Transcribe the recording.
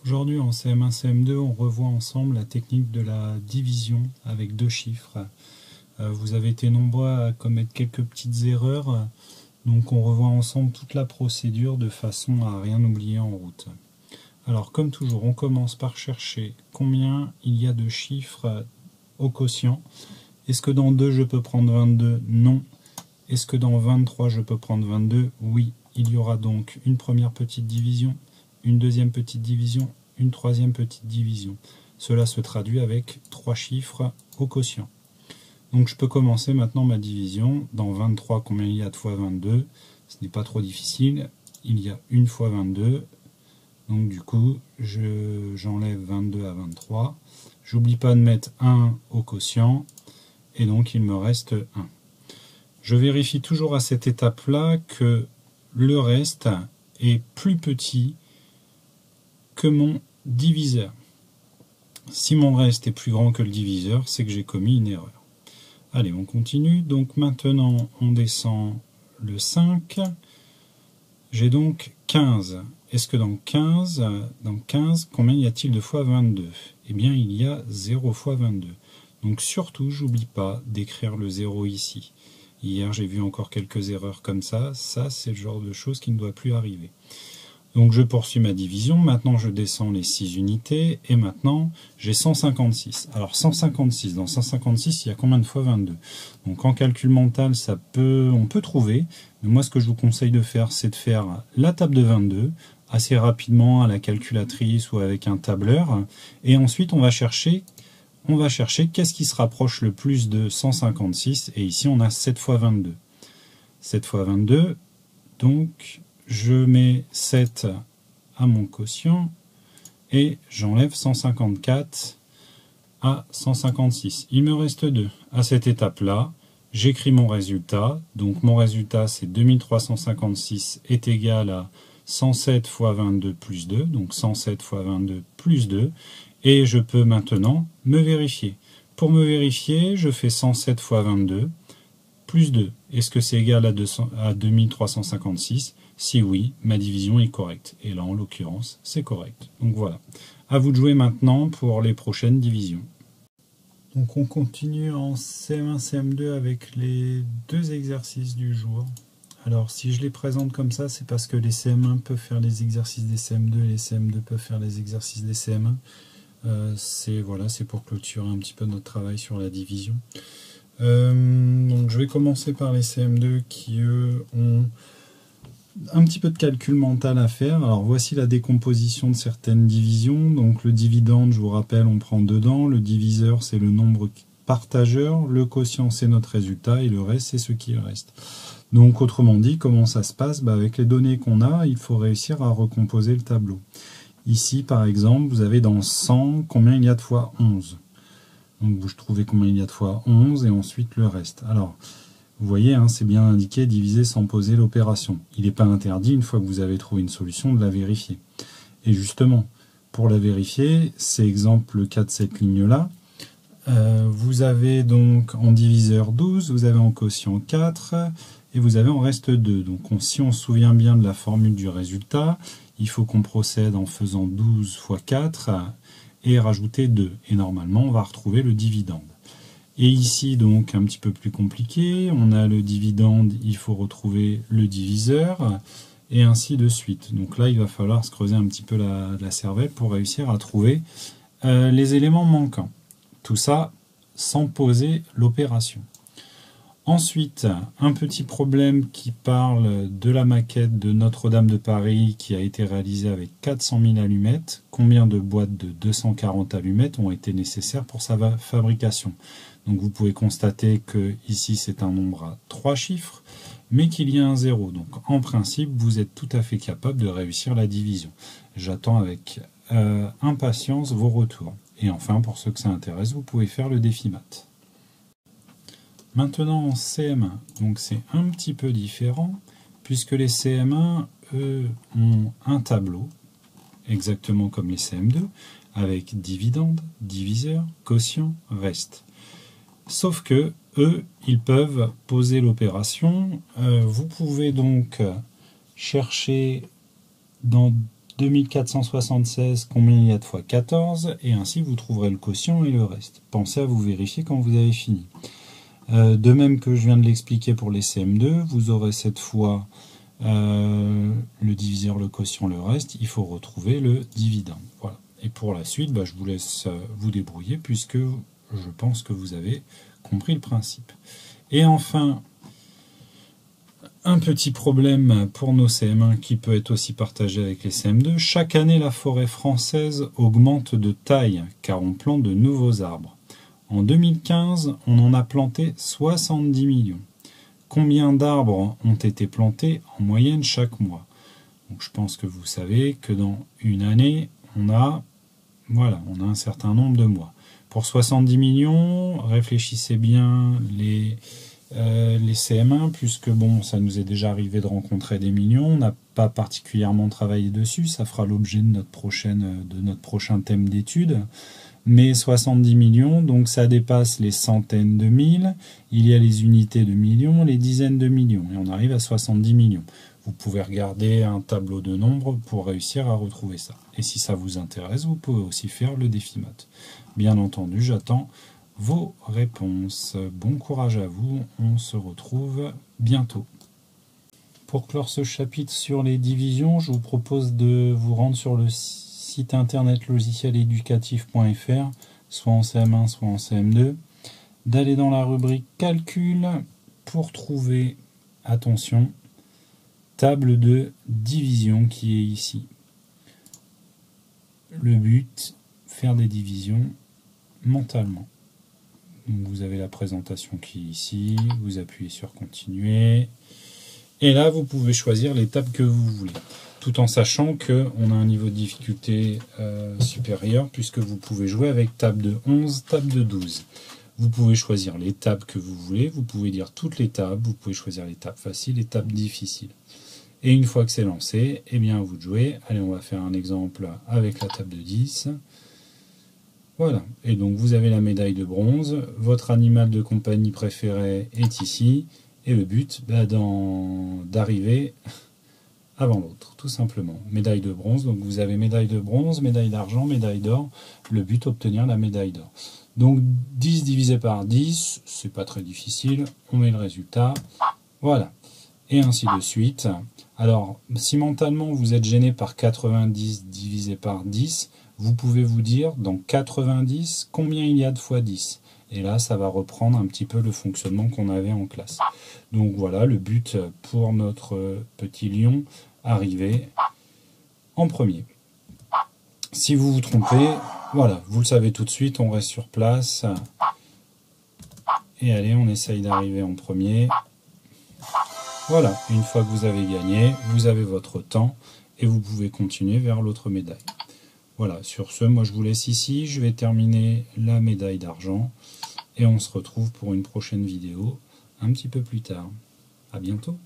Aujourd'hui en CM1, CM2, on revoit ensemble la technique de la division avec deux chiffres. Vous avez été nombreux à commettre quelques petites erreurs, donc on revoit ensemble toute la procédure de façon à rien oublier en route. Alors comme toujours, on commence par chercher combien il y a de chiffres au quotient. Est-ce que dans 2 je peux prendre 22? Non. Est-ce que dans 23 je peux prendre 22? Oui. Il y aura donc une première petite division, une deuxième petite division, une troisième petite division. Cela se traduit avec 3 chiffres au quotient. Donc je peux commencer maintenant ma division. Dans 23, combien il y a de fois 22? Ce n'est pas trop difficile. Il y a 1 fois 22. Donc du coup, j'enlève 22 à 23. J'oublie pas de mettre 1 au quotient. Et donc il me reste 1. Je vérifie toujours à cette étape-là que le reste est plus petit que mon diviseur. Si mon reste est plus grand que le diviseur, c'est que j'ai commis une erreur. Allez, on continue. Donc maintenant, on descend le 5. J'ai donc 15. Est-ce que dans 15, combien y a-t-il de fois 22? Eh bien, il y a 0 fois 22. Donc surtout, j'oublie pas d'écrire le 0 ici. Hier, j'ai vu encore quelques erreurs comme ça. Ça, c'est le genre de choses qui ne doit plus arriver. Donc je poursuis ma division. Maintenant, je descends les 6 unités. Et maintenant, j'ai 156. Alors 156, dans 156, il y a combien de fois 22? Donc en calcul mental, on peut trouver. Mais moi, ce que je vous conseille de faire, c'est de faire la table de 22 assez rapidement à la calculatrice ou avec un tableur. Et ensuite, on va chercher qu'est-ce qui se rapproche le plus de 156. Et ici, on a 7 fois 22. 7 fois 22, donc je mets 7 à mon quotient et j'enlève 154 à 156. Il me reste 2. À cette étape-là, j'écris mon résultat. Donc mon résultat, c'est 2356 est égal à 107 fois 22 plus 2. Donc 107 fois 22 plus 2. Et je peux maintenant me vérifier. Pour me vérifier, je fais 107 fois 22 plus 2. Est-ce que c'est égal à 2356? Si oui, ma division est correcte. Et là, en l'occurrence, c'est correct. Donc voilà. À vous de jouer maintenant pour les prochaines divisions. Donc on continue en CM1, CM2 avec les 2 exercices du jour. Alors si je les présente comme ça, c'est parce que les CM1 peuvent faire les exercices des CM2 et les CM2 peuvent faire les exercices des CM1. C'est pour clôturer un petit peu notre travail sur la division. Donc je vais commencer par les CM2 qui eux ont un petit peu de calcul mental à faire. Alors voici la décomposition de certaines divisions. Donc le dividende, je vous rappelle, on prend dedans. Le diviseur, c'est le nombre partageur. Le quotient, c'est notre résultat. Et le reste, c'est ce qui reste. Donc autrement dit, comment ça se passe? Avec les données qu'on a, il faut réussir à recomposer le tableau. Ici, par exemple, vous avez dans 100, combien il y a de fois 11. Donc vous trouvez combien il y a de fois 11 et ensuite le reste. Alors, vous voyez, c'est bien indiqué, diviser sans poser l'opération. Il n'est pas interdit, une fois que vous avez trouvé une solution, de la vérifier. Et justement, pour la vérifier, c'est exemple le cas de cette ligne-là. Vous avez donc en diviseur 12, vous avez en quotient 4, et vous avez en reste 2. Donc si on se souvient bien de la formule du résultat, il faut qu'on procède en faisant 12 fois 4 et rajouter 2. Et normalement, on va retrouver le dividende. Et ici, donc, un petit peu plus compliqué, on a le dividende, il faut retrouver le diviseur, et ainsi de suite. Donc là, il va falloir se creuser un petit peu la cervelle pour réussir à trouver les éléments manquants. Tout ça sans poser l'opération. Ensuite, un petit problème qui parle de la maquette de Notre-Dame de Paris qui a été réalisée avec 400 000 allumettes. Combien de boîtes de 240 allumettes ont été nécessaires pour sa fabrication? Donc vous pouvez constater que ici c'est un nombre à 3 chiffres, mais qu'il y a un 0. Donc en principe, vous êtes tout à fait capable de réussir la division. J'attends avec impatience vos retours. Et enfin, pour ceux que ça intéresse, vous pouvez faire le défi maths. Maintenant en CM1, donc c'est un petit peu différent, puisque les CM1, eux, ont un tableau, exactement comme les CM2, avec dividende, diviseur, quotient, reste. Sauf que eux, ils peuvent poser l'opération. Vous pouvez donc chercher dans 2476, combien il y a de fois 14, et ainsi vous trouverez le quotient et le reste. Pensez à vous vérifier quand vous avez fini. De même que je viens de l'expliquer pour les CM2, vous aurez cette fois le diviseur, le quotient, le reste. Il faut retrouver le dividende. Voilà. Et pour la suite, je vous laisse vous débrouiller puisque je pense que vous avez compris le principe. Et enfin, un petit problème pour nos CM1 qui peut être aussi partagé avec les CM2. Chaque année, la forêt française augmente de taille car on plante de nouveaux arbres. En 2015, on en a planté 70 millions. Combien d'arbres ont été plantés en moyenne chaque mois? Donc, je pense que vous savez que dans une année, on a un certain nombre de mois. Pour 70 millions, réfléchissez bien les CM1, puisque ça nous est déjà arrivé de rencontrer des millions. On n'a pas particulièrement travaillé dessus, ça fera l'objet de notre prochain thème d'étude. Mais 70 millions, donc ça dépasse les centaines de mille, il y a les unités de millions, les dizaines de millions, et on arrive à 70 millions. Vous pouvez regarder un tableau de nombres pour réussir à retrouver ça. Et si ça vous intéresse, vous pouvez aussi faire le défi maths. Bien entendu, j'attends vos réponses. Bon courage à vous, on se retrouve bientôt. Pour clore ce chapitre sur les divisions, je vous propose de vous rendre sur le site internet logicieléducatif.fr, soit en CM1, soit en CM2, d'aller dans la rubrique calcul pour trouver, attention, table de division qui est ici. Le but, faire des divisions mentalement. Donc vous avez la présentation qui est ici, vous appuyez sur continuer, et là vous pouvez choisir les tables que vous voulez, tout en sachant qu'on a un niveau de difficulté supérieur, puisque vous pouvez jouer avec table de 11, table de 12. Vous pouvez choisir les tables que vous voulez, vous pouvez dire toutes les tables, vous pouvez choisir les tables faciles, les tables difficiles. Et une fois que c'est lancé, eh bien à vous de jouer. Allez, on va faire un exemple avec la table de 10. Voilà, et donc vous avez la médaille de bronze, votre animal de compagnie préféré est ici, et le but, d'arriver avant l'autre, tout simplement. Médaille de bronze, donc vous avez médaille de bronze, médaille d'argent, médaille d'or, le but, obtenir la médaille d'or. Donc 10 divisé par 10, c'est pas très difficile, on met le résultat, voilà, et ainsi de suite. Alors, si mentalement vous êtes gêné par 90 divisé par 10, vous pouvez vous dire, dans 90, combien il y a de fois 10? Et là, ça va reprendre un petit peu le fonctionnement qu'on avait en classe. Donc voilà, le but pour notre petit lion, arriver en premier. Si vous vous trompez, voilà, vous le savez tout de suite, on reste sur place. Et allez, on essaye d'arriver en premier. Voilà, une fois que vous avez gagné, vous avez votre temps et vous pouvez continuer vers l'autre médaille. Voilà, sur ce, moi je vous laisse ici, je vais terminer la médaille d'argent et on se retrouve pour une prochaine vidéo un petit peu plus tard. À bientôt.